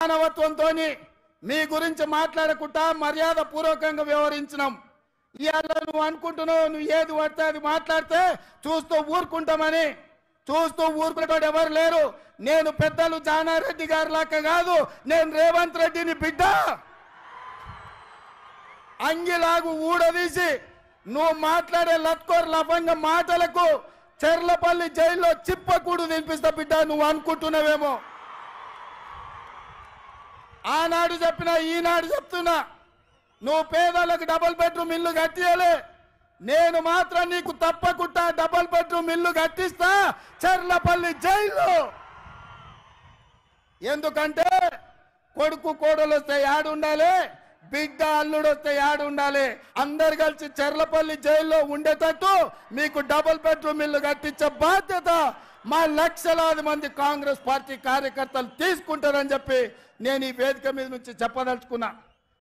మానవత్వంతో మీ గురించి మాట్లాడకుండా మర్యాద పూర్వకంగా వ్యవహరించినాం. ఇవాళ నువ్వు అనుకుంటున్నావు నువ్వు ఏది పడితే అది మాట్లాడితే చూస్తూ ఊరుకుంటామని. చూస్తూ ఊరుకునేటోడు ఎవరు లేరు. నేను పెద్దలు జానారెడ్డి గారి లాగా కాదు, నేను రేవంత్ రెడ్డిని బిడ్డ. అంగిలాగు ఊడదీసి నువ్వు మాట్లాడే లత్కోర్ లఫంగ మాటలకు చెర్లపల్లి జైల్లో చిప్పకూడు తినిపిస్తా బిడ్డ. నువ్వు అనుకుంటున్నావేమో. ఆనాడు చెప్పినా ఈనాడు చెప్తున్నా, నువ్వు పేదలకు డబుల్ బెడ్రూమ్ ఇల్లు కట్టియలే. నేను మాత్రం నీకు తప్పకుండా డబుల్ బెడ్రూమ్ ఇల్లు కట్టిస్తా చెర్లపల్లి జైల్లో. ఎందుకంటే కొడుకు కోడలు వస్తే యాడు ఉండాలి, బిడ్డ అల్లుడు వస్తే యాడు ఉండాలి. అందరు కలిసి చెర్లపల్లి జైల్లో ఉండేటట్టు మీకు డబుల్ బెడ్రూమ్ ఇల్లు కట్టించే బాధ్యత మా లక్షలాది మంది కాంగ్రెస్ పార్టీ కార్యకర్తలు తీసుకుంటారని చెప్పి నేను ఈ వేదిక మీద నుంచి చెప్పదలుచుకున్నా.